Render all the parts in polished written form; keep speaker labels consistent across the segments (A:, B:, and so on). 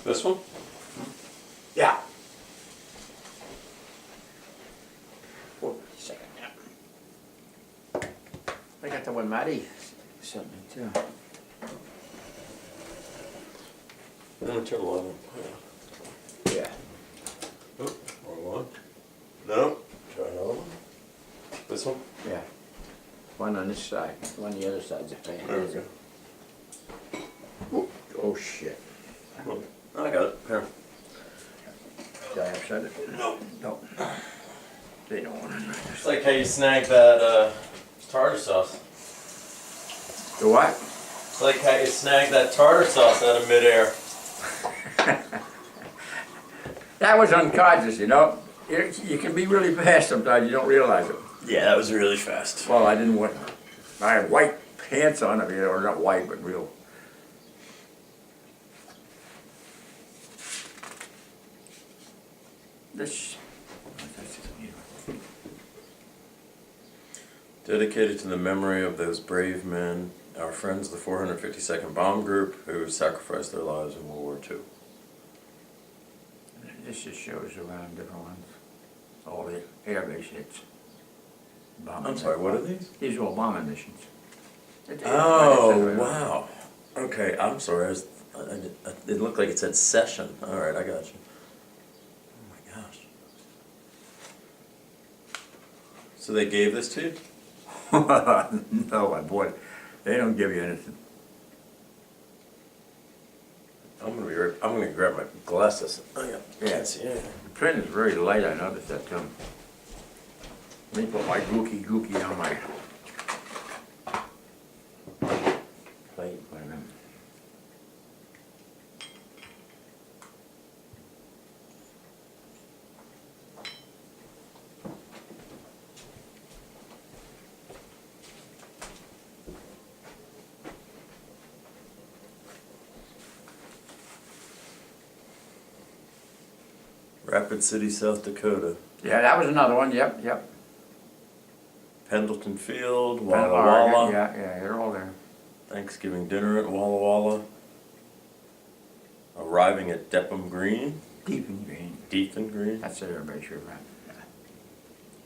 A: This one?
B: Yeah. 42nd, yeah. I got the one Matty sent me too.
A: Turn 11.
B: Yeah.
A: Oh, wrong one. No. Try another one. This one?
B: Yeah. One on this side, one on the other side's a fan.
A: There we go.
B: Oh shit.
A: Oh, I got it. Here.
B: Did I upset it? No. No. They don't want it.
A: It's like how you snagged that tartar sauce.
B: The what?
A: It's like how you snagged that tartar sauce out of midair.
B: That was unconscious, you know. You can be really fast sometimes, you don't realize it.
A: Yeah, that was really fast.
B: Well, I didn't want, I had white pants on, I mean, or not white, but real. This,
A: Dedicated to the memory of those brave men, our friends, the 452nd Bomb Group, who sacrificed their lives in World War II.
B: this just shows around different ones. All the air base hits. Bombing.
A: I'm sorry, what are these?
B: These are all bombing missions.
A: Oh, wow. Okay, I'm sorry. It looked like it said session. All right, I got you. Oh my gosh. So they gave this to you?
B: No, I bought it. They don't give you anything.
A: I'm gonna grab my glasses. Oh yeah.
B: Yeah.
A: Can't see anything.
B: The print is very light, I noticed that too. Let me put my gookie on my plate. Wait a minute.
A: Rapid City, South Dakota.
B: Yeah, that was another one, yep.
A: Pendleton Field,
B: Oregon,
A: Walla Walla.
B: Yeah, they're all there.
A: Thanksgiving dinner at Walla Walla. Arriving at Depham Green.
B: Deep in green.
A: Deepin Green.
B: That's it, everybody sure right. Yeah.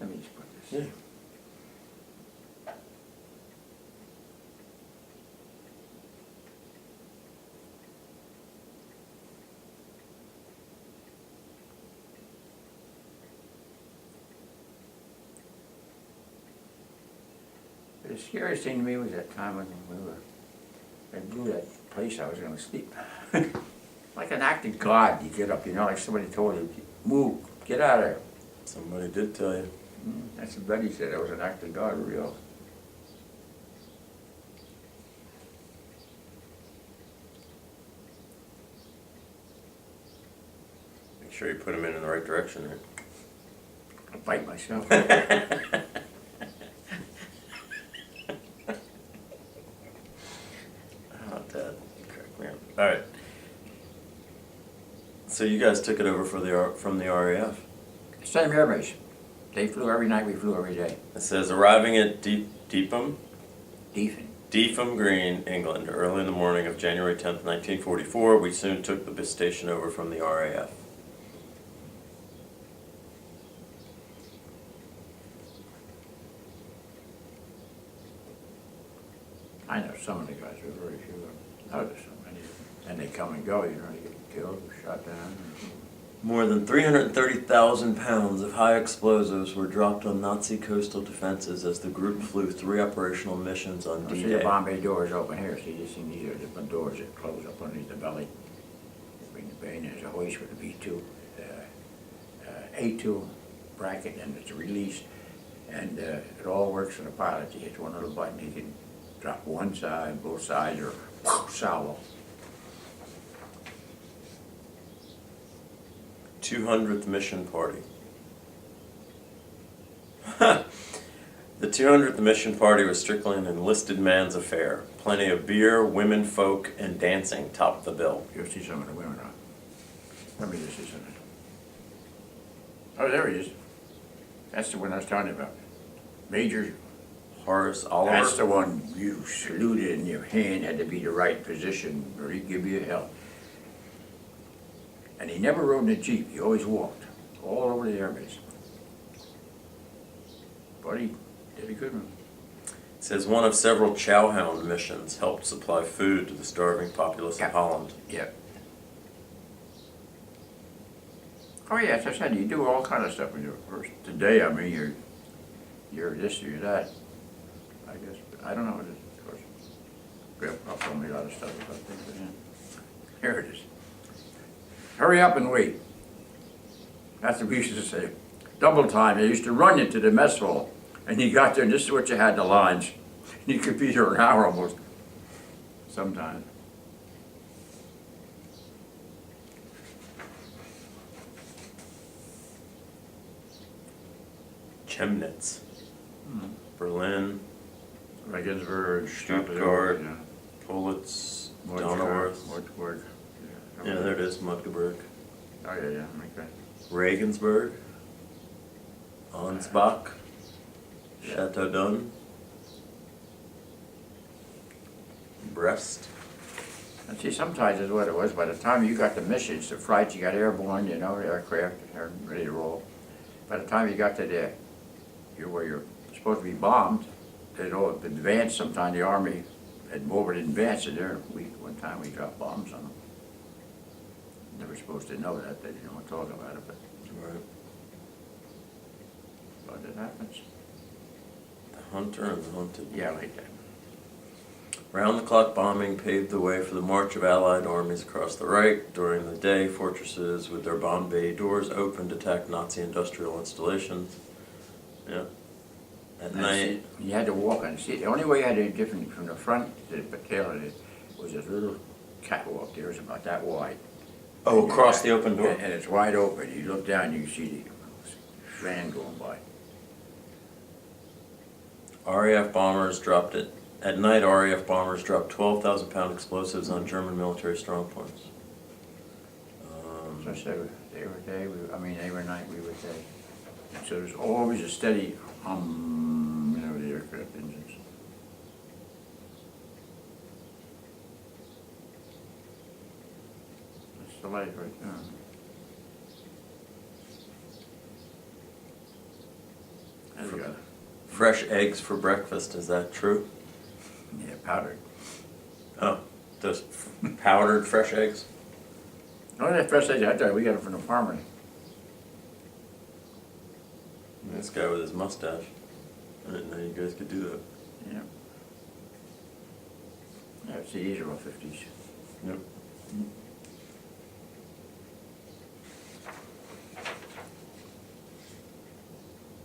B: Let me just put this.
A: Yeah.
B: The scariest thing to me was that time when they blew that place I was gonna sleep. Like an act of God, you get up, you know, like somebody told you, move, get out of there.
A: Somebody did tell you.
B: That's what Betty said, it was an act of God, real.
A: Make sure you put them in the right direction there.
B: I bite myself.
A: All right. So you guys took it over from the RAF.
B: Same air base. They flew every night, we flew every day.
A: It says arriving at Depham
B: Deepin.
A: Green, England, early in the morning of January 10th, 1944. We soon took the station over from the RAF.
B: I know some of the guys were very few. Notice so many of them. And they come and go, you know, they get killed or shot down.
A: More than 330,000 pounds of high explosives were dropped on Nazi coastal defenses as the group flew 3 operational missions on
B: See
A: D-Day.
B: the Bombay doors open here. See, you see these are different doors that close up underneath the belly. They bring the bay in. There's a hoist with a B2, A2 bracket, and it's a release. And it all works for the pilot. You hit one little button, you can drop one side, both sides, or salvo.
A: 200th mission party. The 200th mission party was strictly an enlisted man's affair. Plenty of beer, women folk, and dancing topped the bill.
B: You'll see some of the women on. Let me just see something. Oh, there he is. That's the one I was talking about. Major.
A: Horace Oliver.
B: That's the one you saluted and your hand had to be the right position or he'd give you hell. And he never rode in a Jeep, he always walked, all over the airbase. But he did a good one.
A: It says one of several Chowhound missions helped supply food to the starving populace
B: Yeah.
A: of Holland.
B: Yeah. Oh yeah, as I said, you do all kind of stuff when you're first. Today, I mean, you're this, you're that. I guess, but I don't know what it is, of course. Grandpa told me a lot of stuff about things, but yeah. Here it is. Hurry up and wait. That's what we used to say. Double time, they used to run you to the mess hall. And you got there, and this is what you had, the lines. You could be there an hour almost, sometimes.
A: Chemnitz, Berlin,
B: Regensburg,
A: Stuttgart,
B: yeah.
A: Politz,
B: Magdeburg,
A: Donauwörth.
B: Magdeburg.
A: Yeah, there it is, Magdeburg.
B: Oh, yeah, okay.
A: Regensburg, Ansbach,
B: Yeah.
A: Chateaudun, Brest.
B: And see, sometimes is what it was, by the time you got the missions, the flights, you got airborne, you know, the aircraft, they're ready to roll. By the time you got to where you're supposed to be bombed, they'd all advance sometime, the Army had over in advance of there. One time we dropped bombs on them. Never supposed to know that, they didn't want to talk about it,
A: Right.
B: but it happens.
A: The hunter and the hunted.
B: Yeah, like that.
A: Round-the-clock bombing paved the way for the march of Allied armies across the Reich. During the day, fortresses with their bomb bay doors opened attacked Nazi industrial installations. Yeah. At
B: And
A: night,
B: see, you had to walk on, see, the only way you had it different from the front to the tail of it was this little catwalk there, it was about that wide.
A: oh,
B: And
A: across the open door.
B: And it's wide open, you look down, you can see the van going by.
A: RAF bombers dropped it. At night, RAF bombers dropped 12,000-pound explosives on German military strongpoints.
B: So I said, they were day, they were night, we were day. So there's always a steady you know, the aircraft engines. That's the light right there. There you go.
A: Fresh eggs for breakfast, is that true?
B: Yeah, powdered.
A: Oh, just powdered fresh eggs?
B: Oh, that fresh eggs, I tell you, we got it from the farmer.
A: This guy with his mustache. I didn't know you guys could do that.
B: Yeah. Yeah, it's the usual 50s.
A: Yep.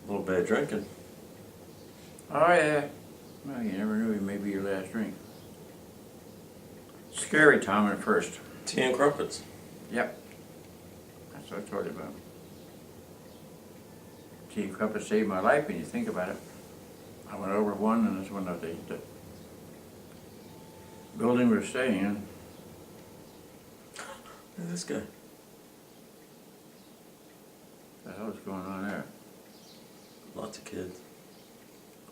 A: A little bad drinking.
B: Oh, yeah. Well, you never knew it may be your last drink. Scary time at first.
A: Tea and crumpets.
B: Yep. That's what I told you about. Tea and crumpets saved my life when you think about it. I went over one and this one of the building we were staying in.
A: Look at this guy.
B: What the hell's going on there?
A: Lots of kids.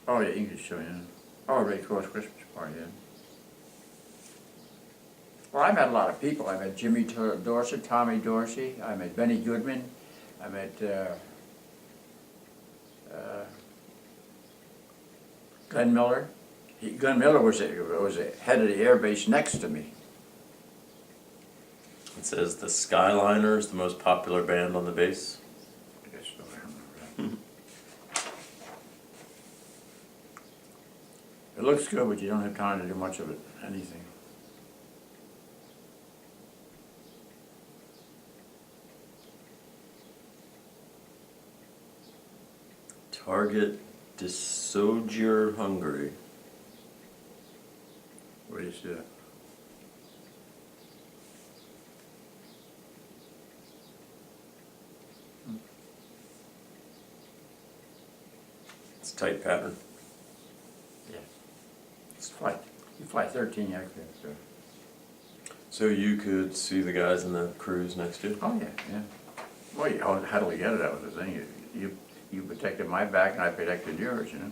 B: Oh, yeah, English show, yeah. Oh, Red Cross Christmas party, yeah. Well, I met a lot of people. I met Jimmy Dorsey, Tommy Dorsey. I met Benny Goodman. I met Glenn Miller. Glenn Miller was the head of the air base next to me.
A: It says the Skyliners, the most popular band on the base.
B: I guess so, I remember that. It looks good, but you don't have time to do much of it, anything.
A: Target Dissaugier, Hungary.
B: What do you see that?
A: It's a tight pattern.
B: Yeah. It's flight. You fly 13 aircraft, so.
A: So you could see the guys in the cruise next to you?
B: Oh, yeah, yeah. Well, you huddle together, that was the thing. You protected my back and I protected yours, you know.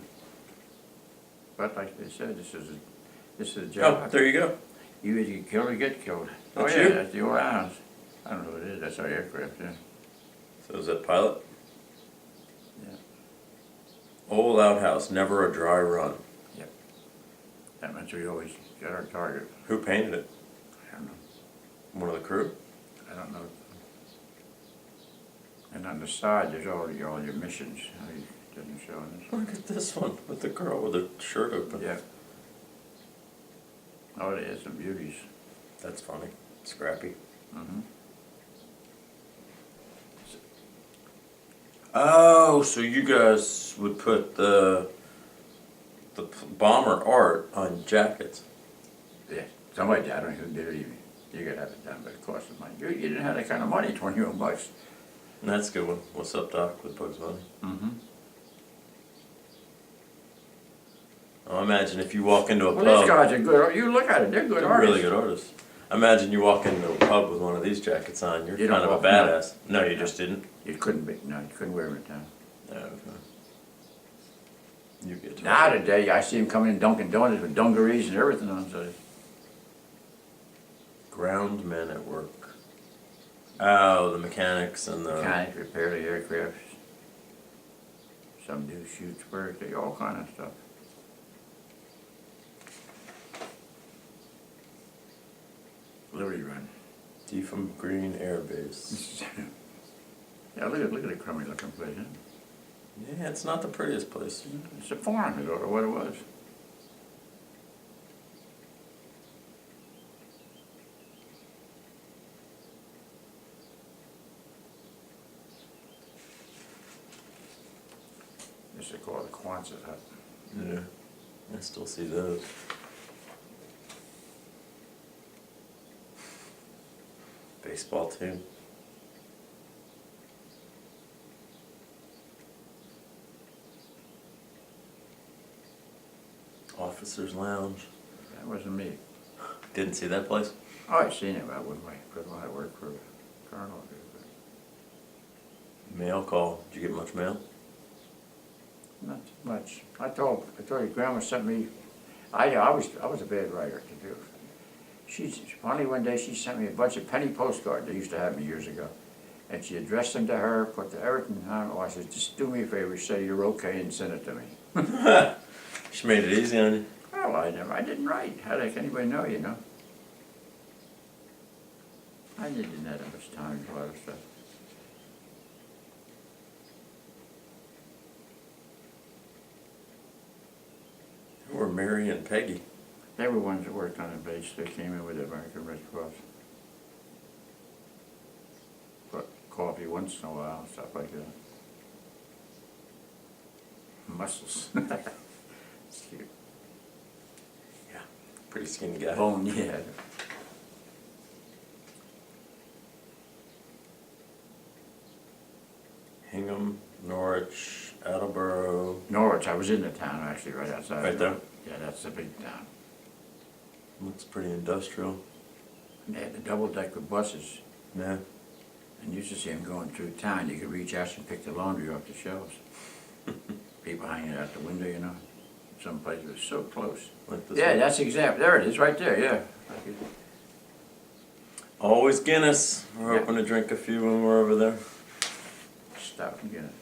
B: But like they said, this is a job.
A: Oh, there you go.
B: You either get killed or get killed.
A: That's
B: Oh, yeah,
A: you?
B: that's the old house. I don't know what it is, that's our aircraft, yeah.
A: So is that pilot?
B: Yeah.
A: Old outhouse, never a dry run.
B: That meant we always got our target.
A: Who painted it?
B: I don't know.
A: One of the crew?
B: I don't know. And on the side, there's all your missions. It doesn't show on this one.
A: Look at this one with the girl with her shirt open.
B: Yeah. Oh, they had some beauties.
A: That's funny. Scrappy.
B: Mm-hmm.
A: Oh, so you guys would put the bomber art on jackets.
B: Yeah, somebody did. I don't know who did it even. You could have it done, but it cost some money. You didn't have that kind of money, $21.
A: And that's a good one. What's up, Doc, with Bugs Bunny?
B: Mm-hmm.
A: Oh, imagine if you walk into a
B: Well,
A: pub.
B: these guys are good. You look at it, they're good
A: They're
B: artists.
A: really good artists. Imagine you walk into a pub with one of these jackets on. You're
B: You don't
A: kind of a
B: walk in.
A: badass. No, you just didn't.
B: You couldn't be, no, you couldn't wear them in town.
A: Oh, okay. You get to
B: Nowadays, I see them coming in Dunkin' Donuts with dungarees and everything on, so.
A: Ground men at work. Oh, the mechanics and the...
B: Mechanics repair the aircraft. Some do shoot work, they all kind of stuff. Liberty Run.
A: Deefham Green Air Base.
B: Yeah, look at the crummy looking place, huh?
A: Yeah, it's not the prettiest place.
B: It's a farm, is what it was. This is called the Quonset hut.
A: Yeah, I still see those. Baseball team. Officers Lounge.
B: That wasn't me.
A: Didn't see that place?
B: Oh, I've seen it, but I wouldn't put when I worked for Colonel.
A: Mail call. Did you get much mail?
B: Not much. I told your grandma sent me, I was a bad writer to do. Finally one day she sent me a bunch of penny postcards, they used to have me years ago. And she addressed them to her, put everything on it. I said, just do me a favor, say you're okay and send it to me.
A: She made it easy on you.
B: Well, I didn't write. How the heck anybody know, you know? I didn't have that much time for a lot of stuff.
A: Who were Mary and Peggy?
B: They were ones that worked on the base. They came in with the American Red Cross. But coffee once in a while, stuff like that. Muscles. It's cute.
A: Yeah. Pretty skinny guy.
B: Bone, yeah.
A: Hingham, Norwich, Attleboro.
B: Norwich, I was in the town actually, right outside.
A: Right there?
B: Yeah, that's a big town.
A: Looks pretty industrial.
B: And they had the double decker buses,
A: Yeah.
B: and you used to see them going through town. You could reach out and pick the laundry off the shelves. People hanging out the window, you know. Some places was so close.
A: Like this
B: Yeah,
A: one.
B: that's exact. There it is, right there. Yeah.
A: Always Guinness. We're
B: Yeah.
A: hoping to drink a few when we're over there.
B: Stop and get it.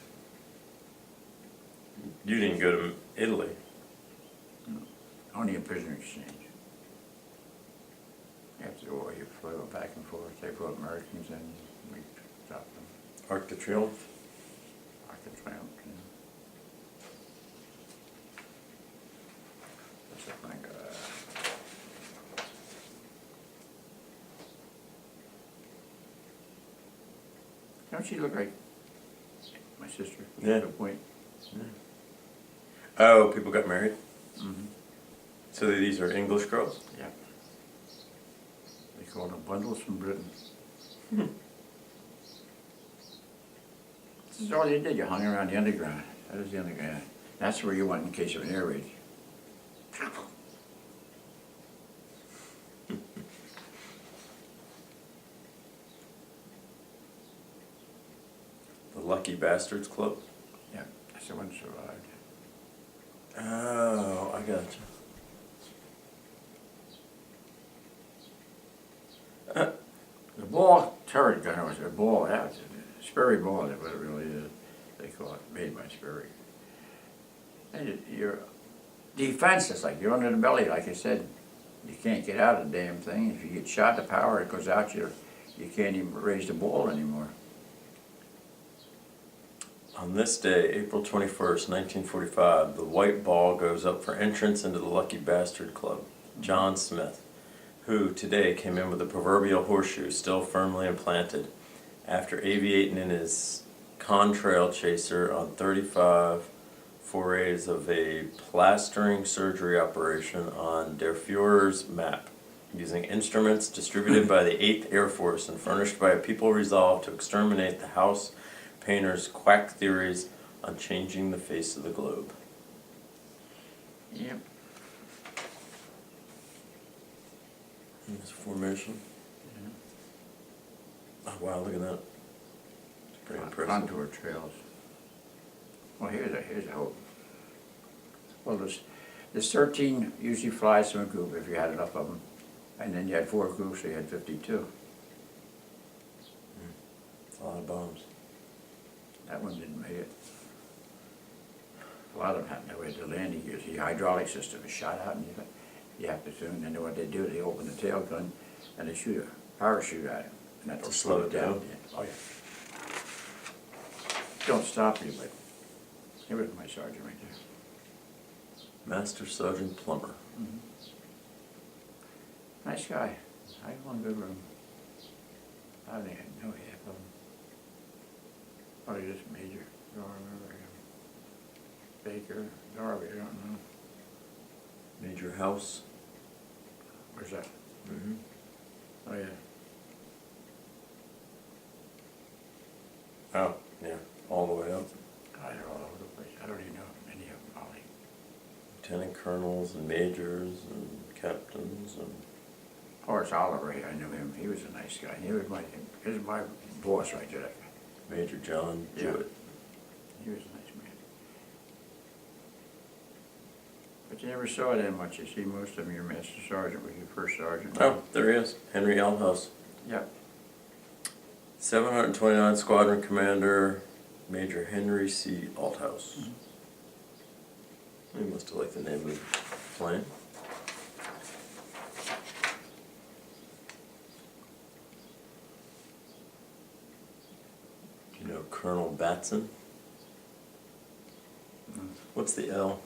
A: You didn't go to Italy.
B: Only a prisoner exchange. After the war, you flew back and forth. They brought Americans in. We stopped them.
A: Arc de Triomphe.
B: I could triumph. You know. That's a thing. Don't she look like my sister?
A: Yeah.
B: Good point.
A: Oh, people got married?
B: Mm-hmm.
A: So these are English girls?
B: Yeah. They call them bundles from Britain. This is all you did. You hung around the underground. That is the underground. That's where you went in case of an air raid.
A: The Lucky Bastards Club?
B: Yeah, that's the one survived.
A: Oh, I got you.
B: The ball turret gun, it was a ball, that was a Sperry ball, that's what it really is, they call it, made by Sperry. And your defense is like, you're under the belly, like I said, you can't get out of the damn thing. If you get shot, the power, it goes out, you can't even raise the ball anymore.
A: On this day, April 21st, 1945, the white ball goes up for entrance into the Lucky Bastard Club. John Smith, who today came in with the proverbial horseshoe still firmly implanted after aviating in his contrail chaser on 35 forays of a plastering surgery operation on Der Fuhrer's map, using instruments distributed by the 8th Air Force and furnished by a people resolved to exterminate the house painter's quack theories on changing the face of the globe.
B: Yep.
A: And this formation. Oh wow, look at that. It's pretty impressive.
B: Contour trails. Well, here's a hope. Well, there's 13 usually flies from a group if you had enough of them. And then you had 4 groups, so you had 52.
A: It's a lot of bombs.
B: That one didn't make it. A lot of them had no way to landing gears. The hydraulic system is shot out, and you have to soon. And then what they do, they open the tail gun and they shoot a parachute at it, and that'll
A: To slow it down?
B: Yeah. Oh yeah. Don't stop you, but here was my sergeant right there.
A: Master Sergeant Plummer.
B: Nice guy. I had one good room. I don't even know half of them. Probably just Major. Don't remember him. Baker, Darby, I don't know.
A: Major House.
B: Where's that?
A: Mm-hmm.
B: Oh yeah.
A: Oh, yeah, all the way up.
B: God, they're all over the place. I don't even know any of them, Ollie.
A: Lieutenant colonels and majors and captains and...
B: Horace Oliver, I knew him. He was a nice guy. He was my boss right there.
A: Major John
B: Yeah.
A: Jewett.
B: He was a nice man. But you never saw that much. You see most of them, your master sergeant was your first sergeant.
A: Oh, there he is, Henry Althouse.
B: Yep.
A: 729 Squadron Commander, Major Henry C. Althouse. He must have liked the name of the plane. Do you know Colonel Batson? What's the L?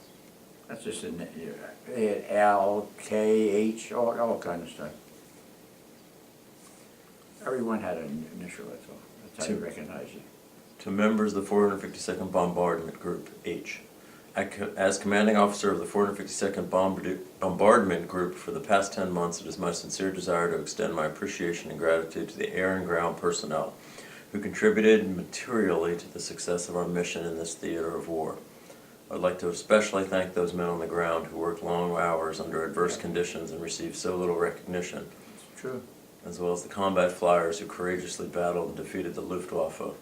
B: That's just they had L, K, H, all kind of stuff. Everyone had an initial, that's all. That's how you recognize you.
A: To members of the 452nd Bombardment Group, H. As commanding officer of the 452nd Bombardment Group for the past 10 months, it is my sincere desire to extend my appreciation and gratitude to the air and ground personnel who contributed materially to the success of our mission in this theater of war. I'd like to especially thank those men on the ground who worked long hours under adverse conditions and received so little recognition,
B: It's true.
A: as well as the combat flyers who courageously battled and defeated the Luftwaffe.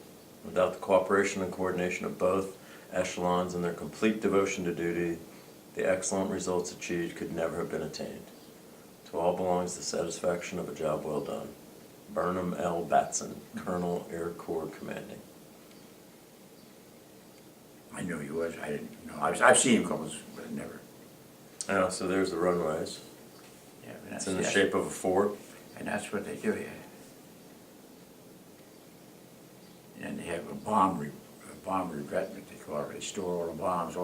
A: Without the cooperation and coordination of both echelons and their complete devotion to duty, the excellent results achieved could never have been attained. To all belongs the satisfaction of a job well done. Burnham L. Batson, Colonel, Air Corps Commanding.
B: I knew he was. I didn't know. I've seen him close, but never.
A: Oh, so there's the runways.
B: Yeah, but
A: It's in the shape of a fort.
B: And that's what they do, yeah. And they have a bomb revetment, they call it. They store all the bombs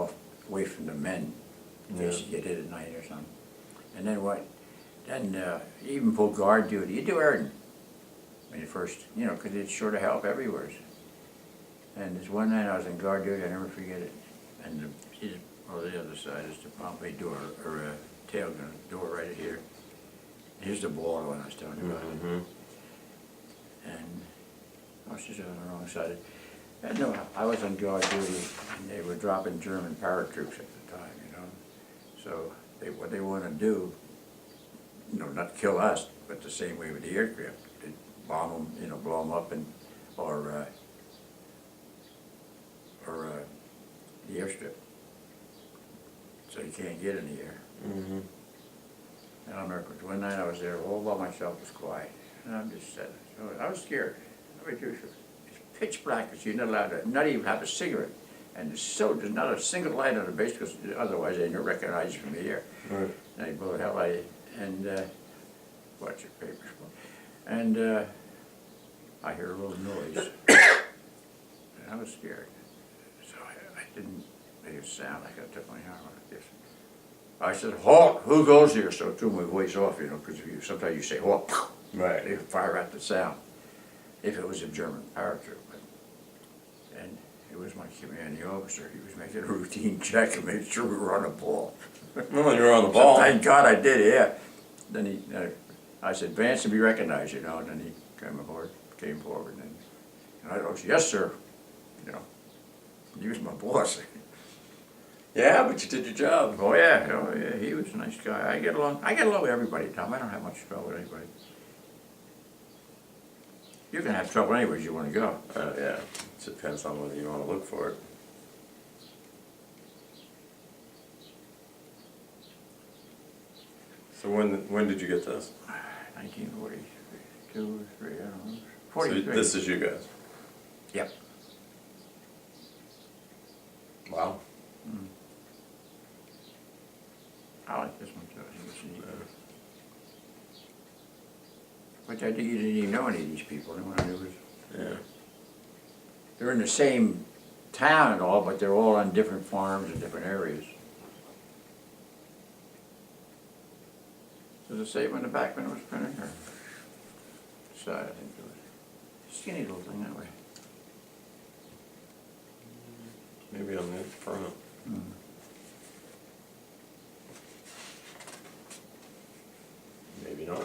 B: away from the men in case you get hit at night or something. And then what? Then you even pull guard duty. You do everything. When you first, because it's sure to help everywhere. And there's one night I was in guard duty, I never forget it. And the other side is the Pompey door, or tail gun door right here. Here's the ball one I was telling you about.
A: Mm-hmm.
B: And I was just on the wrong side. And no, I was on guard duty, and they were dropping German paratroops at the time, So what they want to do, not kill us, but the same way with the aircraft. They bomb them, blow them up, or the airstrip. So you can't get in the air.
A: Mm-hmm.
B: And I remember one night I was there all by myself, it was quiet. And I'm just so I was scared. I mean, it's pitch black, because you're not allowed to, not even have a cigarette. And there's not a single light on the base, because otherwise they don't recognize you from the air.
A: Right.
B: And they blow the hell out of you. And, watch your papers. And, I hear a little noise. And I was scared. So I didn't make a sound. I got to my arm like this. I said, halt, who goes here? So I threw my voice off, because sometimes you say halt,
A: Right.
B: they fire out the sound, if it was a German paratroop. And it was my commanding officer. He was making a routine check and made sure we were on the ball.
A: Well, you're on the ball.
B: So thank God I did, yeah. Then I said, advance to be recognized, and then he came forward, and I said, yes, sir. He was my boss.
A: Yeah, but you did your job.
B: Oh yeah, he was a nice guy. I get along with everybody, Tom. I don't have much trouble with anybody. You can have trouble anyways you want to go.
A: Yeah, it depends on whether you want to look for it. So when did you get this?
B: 1942 or 3, I don't know.
A: So
B: 43.
A: this is you guys.
B: Yep.
A: Wow.
B: I like this one too. I think it's neat. Which I think you didn't even know any of these people. The one I knew was,
A: Yeah.
B: they're in the same town and all, but they're all on different farms in different areas. Does it say on the back when it was printed, or side? I think it was skinny little thing that way.
A: Maybe on the front. Maybe not.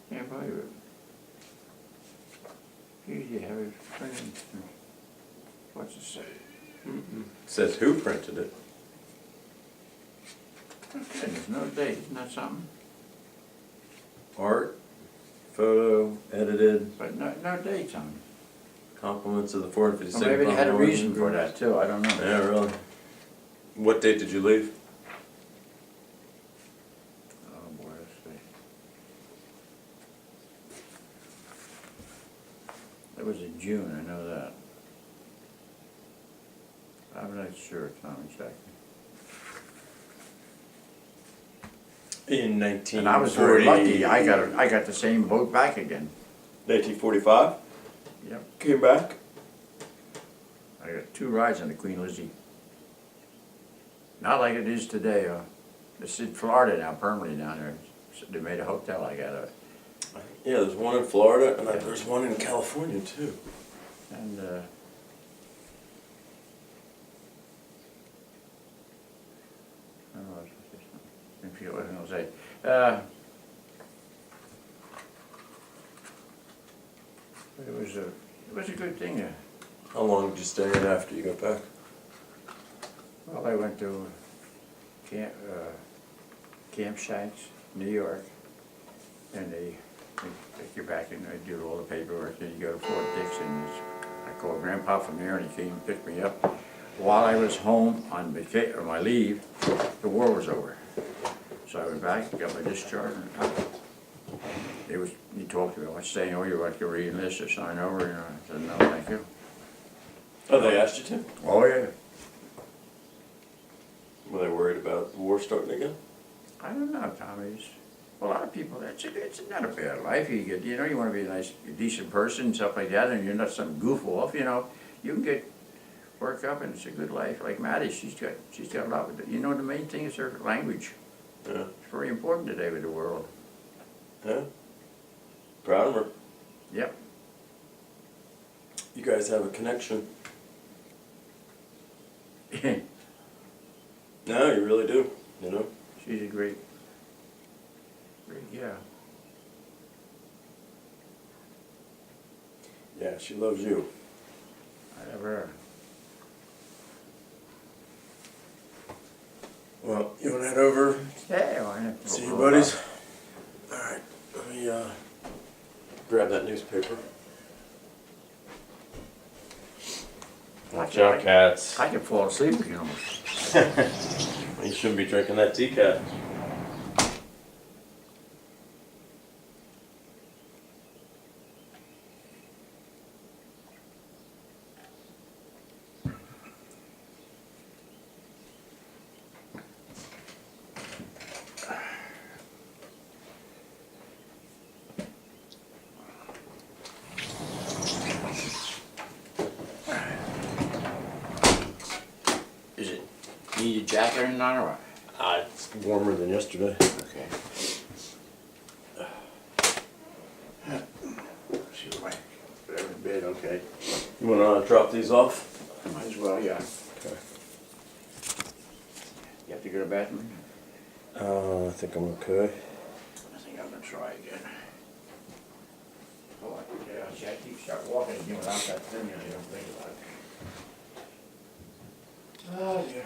B: Can't believe it. Usually have it printed. What's it say?
A: It says who printed it.
B: Okay, there's no date. Isn't that something?
A: Art, photo, edited,
B: But no dates on it.
A: compliments of the 456th.
B: Or maybe they had a
A: Bombardment
B: reason for
A: Group.
B: that too. I don't know.
A: Yeah, really. What date did you leave?
B: Oh boy, let's see. It was in June, I know that. I'm not sure, Tom, exactly.
A: In 1940.
B: And I was very lucky, I got the same boat back again.
A: 1945?
B: Yep.
A: Came back?
B: I got 2 rides on the Queen Lizzie. Not like it is today, it's in Florida now, permanently down there. So they made a hotel I got it.
A: Yeah, there's one in Florida, and there's one in California too.
B: And, I don't know, I forget what I was gonna say. It was a good thing.
A: How long did you stay in after you got back?
B: Well, I went to Camp Shanks, New York, and they take you back and they do all the paperwork. Then you go to Fort Dix, and I called Grandpa from there, and he came and picked me up. While I was home on my leave, the war was over. So I went back, got my discharge, and he talked to me, what's staying over, you like to re-enlist or sign over? I said, no, thank you.
A: Oh, they asked you to?
B: Oh, yeah.
A: Were they worried about the war starting again?
B: I don't know, Tommy. A lot of people, it's not a bad life. You get, you want to be a nice, decent person and stuff like that, and you're not some goof off, You can get work up, and it's a good life. Like Maddie, she's got a lot with it. The main thing is her language.
A: Yeah.
B: It's very important today with the world.
A: Yeah. Proud of her.
B: Yep.
A: You guys have a connection. No, you really do,
B: She's a great gal.
A: Yeah, she loves you.
B: I love her.
A: Well, you want to head over,
B: Yeah, why not?
A: see your buddies? All right, let me grab that newspaper. Watch out, cats.
B: I could fall asleep again.
A: You shouldn't be drinking that decaf.
B: jacket in on or what?
A: It's warmer than yesterday.
B: Okay. See what I put in bed, okay.
A: You wanna drop these off?
B: Might as well, yeah.
A: Okay.
B: You have to go to the bathroom?
A: I think I'm okay.
B: I think I'm gonna try again. Oh, yeah, see, I keep start walking again without that thing, I don't think about it. Oh, dear.